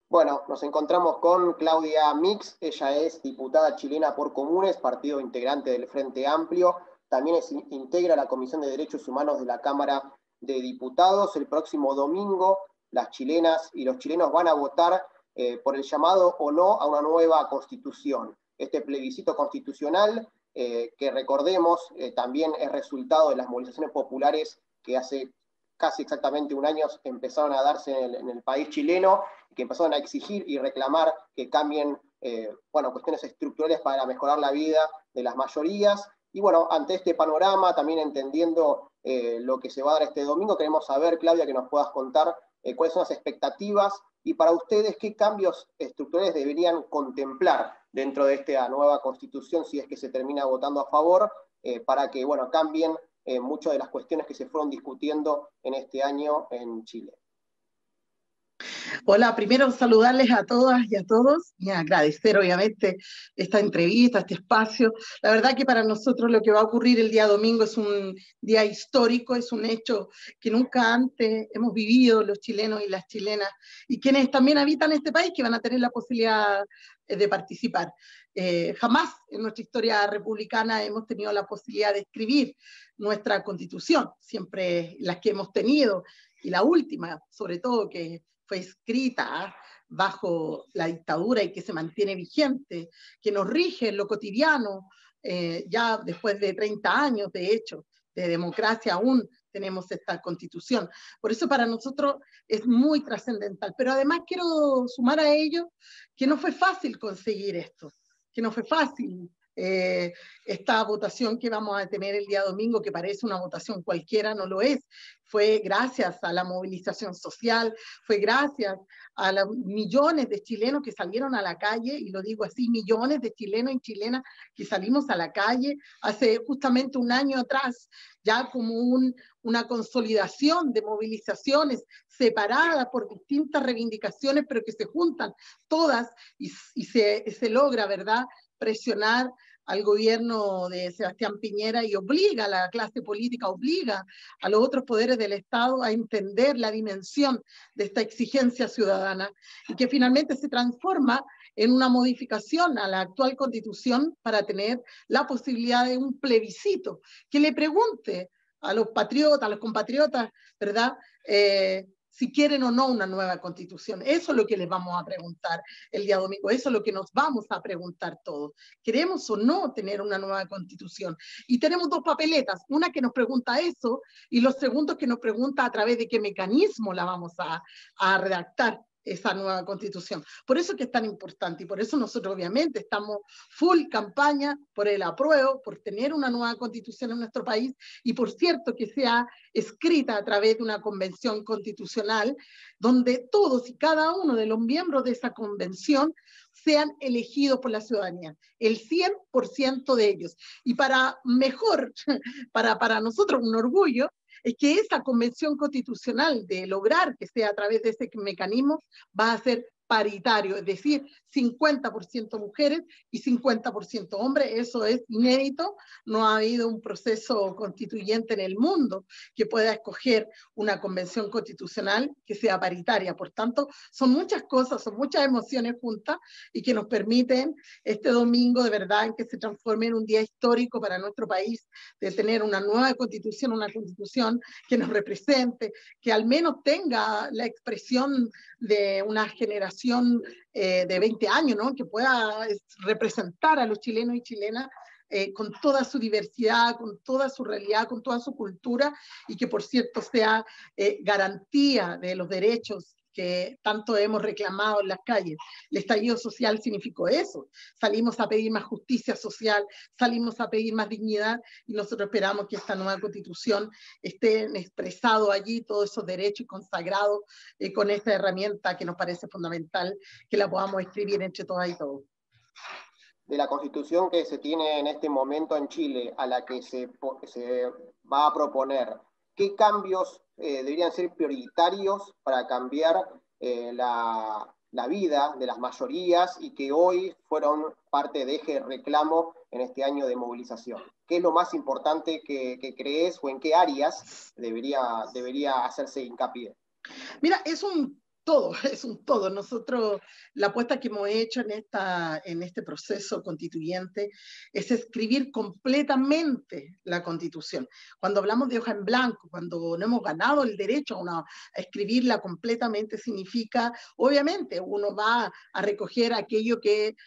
Bueno, nos encontramos con Claudia Mix, ella es diputada chilena por Comunes, partido integrante del Frente Amplio, también integra la Comisión de Derechos Humanos de la Cámara de Diputados. El próximo domingo las chilenas y los chilenos van a votar por el llamado o no a una nueva constitución. Este plebiscito constitucional, que recordemos, también es resultado de las movilizaciones populares que hace casi exactamente un año empezaron a darse en el país chileno, que empezaron a exigir y reclamar que cambien cuestiones estructurales para mejorar la vida de las mayorías. Y bueno, ante este panorama, también entendiendo lo que se va a dar este domingo, queremos saber, Claudia, que nos puedas contar cuáles son las expectativas y para ustedes qué cambios estructurales deberían contemplar dentro de esta nueva constitución, si es que se termina votando a favor, para que cambien muchas de las cuestiones que se fueron discutiendo en este año en Chile. Hola, primero saludarles a todas y a todos y agradecer obviamente esta entrevista, este espacio. La verdad que para nosotros lo que va a ocurrir el día domingo es un día histórico, es un hecho que nunca antes hemos vivido los chilenos y las chilenas y quienes también habitan este país que van a tener la posibilidad de participar. Jamás en nuestra historia republicana hemos tenido la posibilidad de escribir nuestra constitución, siempre las que hemos tenido y la última, sobre todo, que fue escrita bajo la dictadura y que se mantiene vigente, que nos rige en lo cotidiano, ya después de 30 años, de hecho, de democracia aún tenemos esta constitución. Por eso para nosotros es muy trascendental. Pero además quiero sumar a ello que no fue fácil conseguir esto, que no fue fácil. Esta votación que vamos a tener el día domingo, que parece una votación cualquiera, no lo es. Fue gracias a la movilización social, fue gracias a los millones de chilenos que salieron a la calle, y lo digo así, millones de chilenos y chilenas que salimos a la calle hace justamente un año atrás, ya como una consolidación de movilizaciones separadas por distintas reivindicaciones, pero que se juntan todas y se logra, ¿verdad?, presionar al gobierno de Sebastián Piñera y obliga a la clase política, obliga a los otros poderes del Estado a entender la dimensión de esta exigencia ciudadana y que finalmente se transforma en una modificación a la actual Constitución para tener la posibilidad de un plebiscito que le pregunte a los patriotas, a los compatriotas, ¿verdad?, si quieren o no una nueva constitución. Eso es lo que les vamos a preguntar el día domingo, eso es lo que nos vamos a preguntar todos. ¿Queremos o no tener una nueva constitución? Y tenemos dos papeletas, una que nos pregunta eso y los segundos que nos pregunta a través de qué mecanismo la vamos a redactar esa nueva constitución. Por eso que es tan importante y por eso nosotros obviamente estamos full campaña por el apruebo, por tener una nueva constitución en nuestro país y por cierto que sea escrita a través de una convención constitucional donde todos y cada uno de los miembros de esa convención sean elegidos por la ciudadanía, el 100% de ellos. Y para mejor, para nosotros un orgullo, es que esa convención constitucional de lograr que sea a través de ese mecanismo va a ser paritario, es decir, 50% mujeres y 50% hombres. Eso es inédito, no ha habido un proceso constituyente en el mundo que pueda escoger una convención constitucional que sea paritaria. Por tanto, son muchas cosas, son muchas emociones juntas y que nos permiten este domingo de verdad en que se transforme en un día histórico para nuestro país, de tener una nueva constitución, una constitución que nos represente, que al menos tenga la expresión de una generación de 20 años, ¿no?, que pueda representar a los chilenos y chilenas con toda su diversidad, con toda su realidad, con toda su cultura, y que por cierto sea garantía de los derechos que tanto hemos reclamado en las calles. El estallido social significó eso. Salimos a pedir más justicia social, salimos a pedir más dignidad, y nosotros esperamos que esta nueva constitución esté expresado allí todos esos derechos consagrados con esta herramienta que nos parece fundamental que la podamos escribir entre todas y todos. De la constitución que se tiene en este momento en Chile, a la que se va a proponer, ¿qué cambios deberían ser prioritarios para cambiar la vida de las mayorías y que hoy fueron parte de eje de reclamo en este año de movilización? ¿Qué es lo más importante que crees o en qué áreas debería hacerse hincapié? Mira, es un todo, es un todo. Nosotros, la apuesta que hemos hecho en este proceso constituyente es escribir completamente la Constitución. Cuando hablamos de hoja en blanco, cuando no hemos ganado el derecho a escribirla completamente, significa, obviamente, uno va a recoger aquello que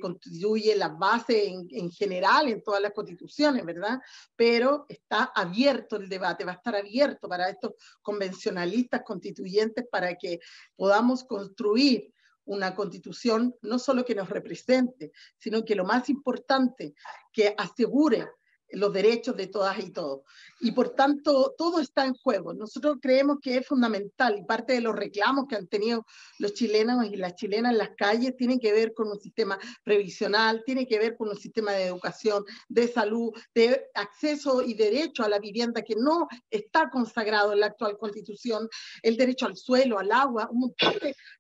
constituye las bases en general en todas las constituciones, ¿verdad? Pero está abierto el debate, va a estar abierto para estos convencionalistas constituyentes para que podamos construir una constitución no solo que nos represente, sino que lo más importante, que asegure los derechos de todas y todos. Y por tanto, todo está en juego. Nosotros creemos que es fundamental, y parte de los reclamos que han tenido los chilenos y las chilenas en las calles tienen que ver con un sistema previsional, tiene que ver con un sistema de educación, de salud, de acceso y derecho a la vivienda que no está consagrado en la actual Constitución, el derecho al suelo, al agua, un montón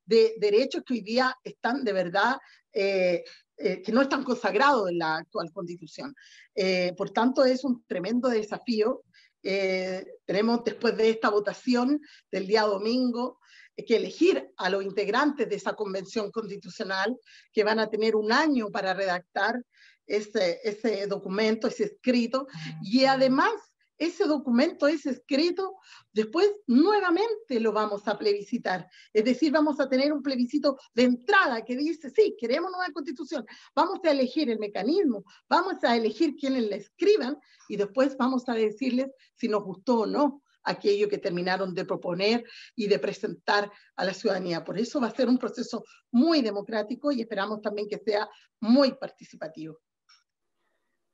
de derechos que hoy día están de verdad que no están consagrados en la actual Constitución. Por tanto, es un tremendo desafío. Tenemos después de esta votación del día domingo que elegir a los integrantes de esa convención constitucional que van a tener un año para redactar ese documento, ese escrito, y además ese documento, ese escrito, después nuevamente lo vamos a plebiscitar. Es decir, vamos a tener un plebiscito de entrada que dice, sí, queremos nueva constitución, vamos a elegir el mecanismo, vamos a elegir quienes la escriban y después vamos a decirles si nos gustó o no aquello que terminaron de proponer y de presentar a la ciudadanía. Por eso va a ser un proceso muy democrático y esperamos también que sea muy participativo.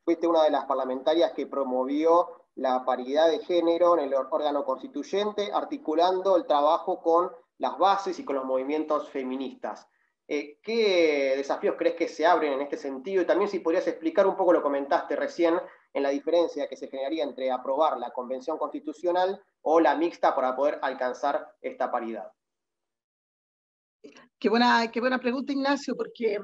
Fuiste una de las parlamentarias que promovió la paridad de género en el órgano constituyente, articulando el trabajo con las bases y con los movimientos feministas. ¿Qué desafíos crees que se abren en este sentido? Y también si podrías explicar un poco, lo comentaste recién, en la diferencia que se generaría entre aprobar la convención constitucional o la mixta para poder alcanzar esta paridad. Qué buena pregunta, Ignacio, porque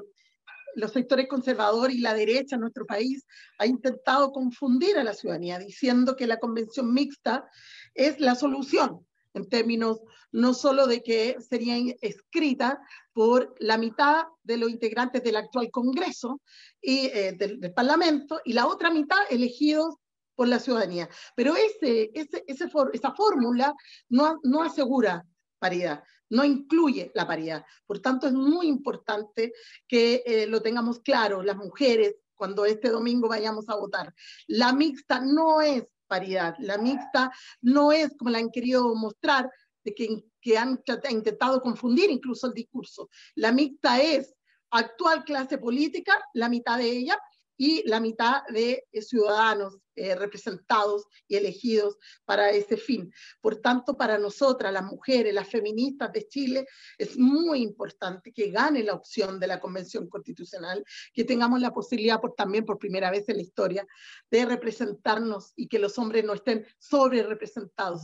los sectores conservadores y la derecha en nuestro país ha intentado confundir a la ciudadanía diciendo que la convención mixta es la solución, en términos no solo de que sería escrita por la mitad de los integrantes del actual Congreso y del Parlamento y la otra mitad elegidos por la ciudadanía. Pero esa fórmula no asegura paridad, no incluye la paridad. Por tanto, es muy importante que lo tengamos claro, las mujeres, cuando este domingo vayamos a votar. La mixta no es paridad, la mixta no es como la han querido mostrar, de que han intentado confundir incluso el discurso. La mixta es actual clase política, la mitad de ella, y la mitad de ciudadanos representados y elegidos para ese fin. Por tanto, para nosotras, las mujeres, las feministas de Chile, es muy importante que gane la opción de la Convención Constitucional, que tengamos la posibilidad también por primera vez en la historia de representarnos y que los hombres no estén sobre representados.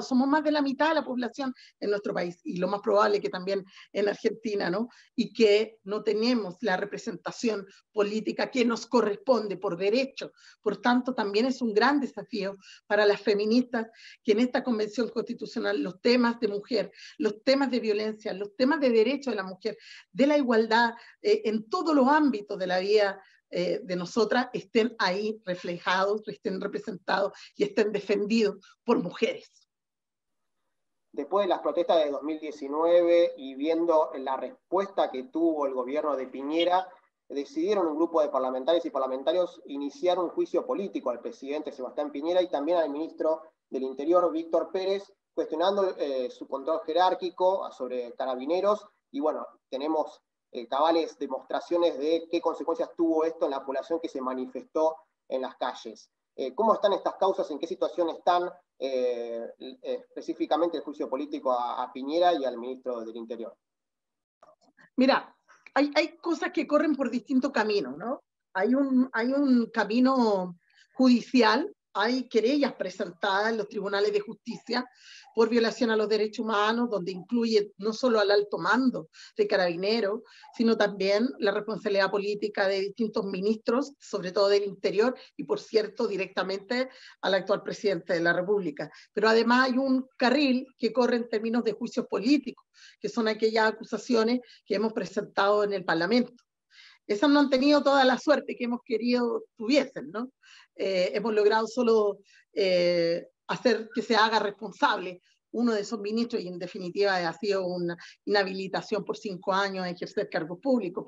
Somos más de la mitad de la población en nuestro país y lo más probable que también en Argentina, ¿no? Y que no tenemos la representación política que nos corresponde por derecho. Por tanto, también es un gran desafío para las feministas que en esta Convención Constitucional los temas de mujer, los temas de violencia, los temas de derecho de la mujer, de la igualdad, en todos los ámbitos de la vida de nosotras estén ahí reflejados, estén representados y estén defendidos por mujeres. Después de las protestas de 2019 y viendo la respuesta que tuvo el gobierno de Piñera, decidieron un grupo de parlamentarias y parlamentarios iniciar un juicio político al presidente Sebastián Piñera y también al ministro del Interior, Víctor Pérez, cuestionando su control jerárquico sobre carabineros. Y bueno, tenemos cabales demostraciones de qué consecuencias tuvo esto en la población que se manifestó en las calles. ¿Cómo están estas causas? ¿En qué situación están específicamente el juicio político a Piñera y al ministro del Interior? Mira, hay cosas que corren por distintos caminos, ¿no? Hay un camino judicial hay querellas presentadas en los tribunales de justicia por violación a los derechos humanos, donde incluye no solo al alto mando de Carabineros, sino también la responsabilidad política de distintos ministros, sobre todo del Interior, y por cierto, directamente al actual presidente de la República. Pero además hay un carril que corre en términos de juicios políticos, que son aquellas acusaciones que hemos presentado en el Parlamento. Esas no han tenido toda la suerte que hemos querido tuviesen, ¿no? Hemos logrado solo hacer que se haga responsable uno de esos ministros, y en definitiva ha sido una inhabilitación por 5 años a ejercer cargos públicos,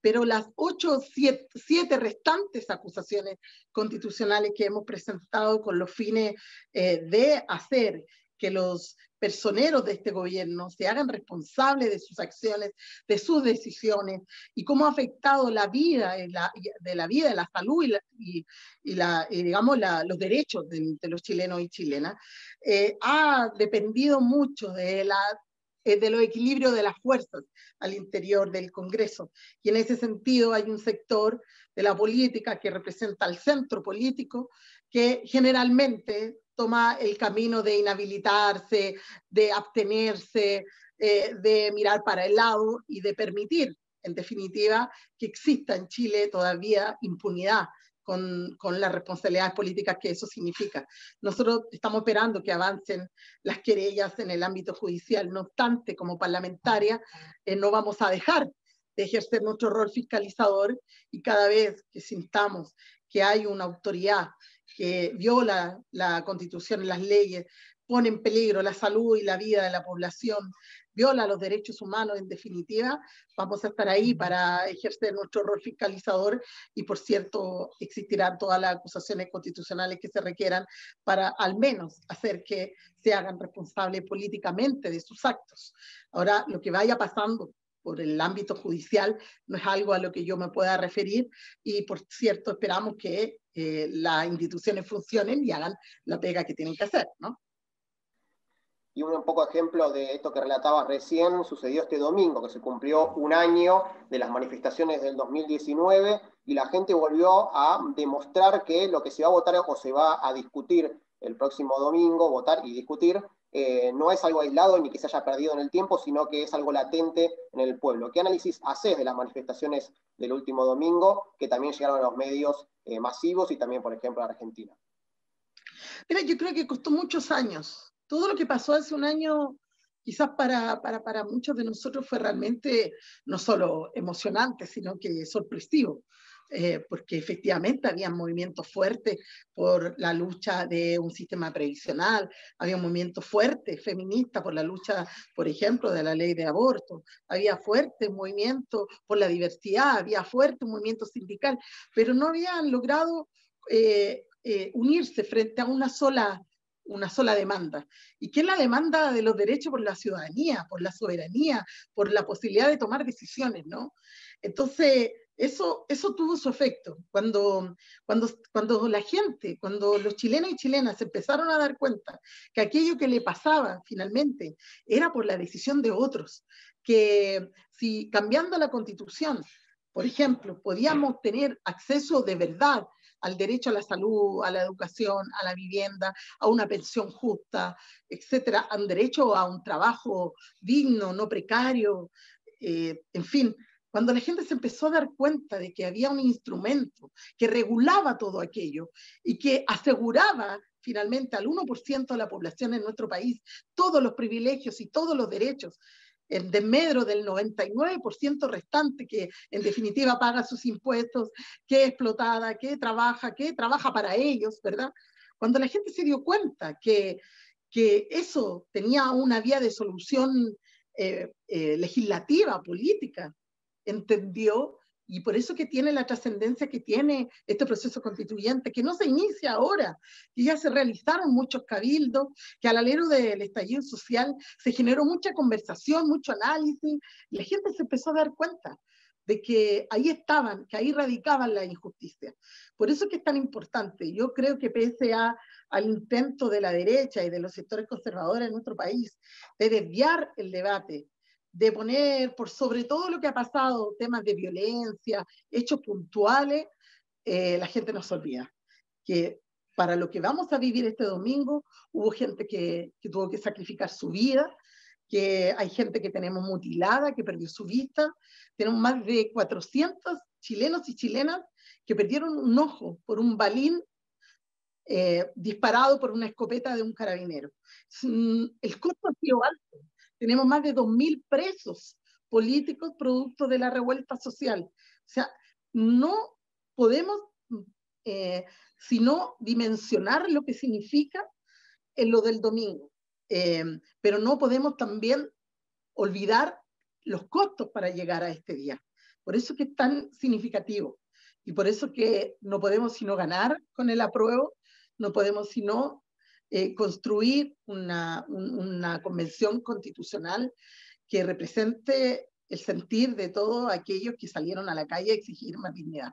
pero las 7 restantes acusaciones constitucionales que hemos presentado con los fines de hacer que los personeros de este gobierno se hagan responsables de sus acciones, de sus decisiones, y cómo ha afectado la vida, la salud y digamos, los derechos de los chilenos y chilenas, ha dependido mucho de los equilibrios de las fuerzas al interior del Congreso. Y en ese sentido hay un sector de la política que representa al centro político que generalmente toma el camino de inhabilitarse, de abstenerse, de mirar para el lado y de permitir, en definitiva, que exista en Chile todavía impunidad con las responsabilidades políticas que eso significa. Nosotros estamos esperando que avancen las querellas en el ámbito judicial. No obstante, como parlamentaria, no vamos a dejar de ejercer nuestro rol fiscalizador, y cada vez que sintamos que hay una autoridad que viola la Constitución y las leyes, pone en peligro la salud y la vida de la población, viola los derechos humanos, en definitiva, vamos a estar ahí para ejercer nuestro rol fiscalizador, y por cierto, existirán todas las acusaciones constitucionales que se requieran para al menos hacer que se hagan responsables políticamente de sus actos. Ahora, lo que vaya pasando por el ámbito judicial no es algo a lo que yo me pueda referir, y por cierto esperamos que las instituciones funcionen y hagan la pega que tienen que hacer, ¿no? Y un poco ejemplo de esto que relatabas recién, sucedió este domingo, que se cumplió 1 año de las manifestaciones del 2019, y la gente volvió a demostrar que lo que se va a votar o se va a discutir el próximo domingo, votar y discutir, no es algo aislado ni que se haya perdido en el tiempo, sino que es algo latente en el pueblo. ¿Qué análisis haces de las manifestaciones del último domingo, que también llegaron a los medios masivos y también, por ejemplo, a Argentina? Mira, yo creo que costó muchos años. Todo lo que pasó hace 1 año, quizás para muchos de nosotros fue realmente no solo emocionante, sino que sorpresivo. Porque efectivamente había movimientos fuertes por la lucha de un sistema previsional, había un movimiento fuerte feminista por la lucha, por ejemplo, de la ley de aborto, había fuerte movimiento por la diversidad, había fuerte movimiento sindical, pero no habían logrado unirse frente a una sola demanda. ¿Y qué es la demanda de los derechos por la ciudadanía, por la soberanía, por la posibilidad de tomar decisiones, ¿no? Entonces, eso tuvo su efecto. Cuando la gente, cuando los chilenos y chilenas se empezaron a dar cuenta que aquello que le pasaba finalmente era por la decisión de otros, que si cambiando la Constitución, por ejemplo, podíamos tener acceso de verdad al derecho a la salud, a la educación, a la vivienda, a una pensión justa, etcétera, a un derecho a un trabajo digno, no precario, en fin. Cuando la gente se empezó a dar cuenta de que había un instrumento que regulaba todo aquello y que aseguraba finalmente al 1% de la población en nuestro país todos los privilegios y todos los derechos, en desmedro del 99% restante que en definitiva paga sus impuestos, que es explotada, que trabaja para ellos, ¿verdad? Cuando la gente se dio cuenta que eso tenía una vía de solución legislativa, política, entendió, y por eso que tiene la trascendencia que tiene este proceso constituyente, que no se inicia ahora, que ya se realizaron muchos cabildos, que al alero del estallido social se generó mucha conversación, mucho análisis, y la gente se empezó a dar cuenta de que ahí estaban, que ahí radicaban la injusticia. Por eso es que es tan importante. Yo creo que pese al intento de la derecha y de los sectores conservadores en nuestro país de desviar el debate, de poner por sobre todo lo que ha pasado, temas de violencia, hechos puntuales, la gente nos olvida que para lo que vamos a vivir este domingo. Hubo gente que tuvo que sacrificar su vida, que hay gente que tenemos mutilada, que perdió su vista. Tenemos más de 400 chilenos y chilenas que perdieron un ojo por un balín disparado por una escopeta de un carabinero. El costo ha sido alto. Tenemos más de 2.000 presos políticos producto de la revuelta social. O sea, no podemos sino dimensionar lo que significa en lo del domingo. Pero no podemos también olvidar los costos para llegar a este día. Por eso que es tan significativo. Y por eso que no podemos sino ganar con el apruebo, no podemos sino construir una convención constitucional que represente el sentir de todos aquellos que salieron a la calle a exigir más dignidad.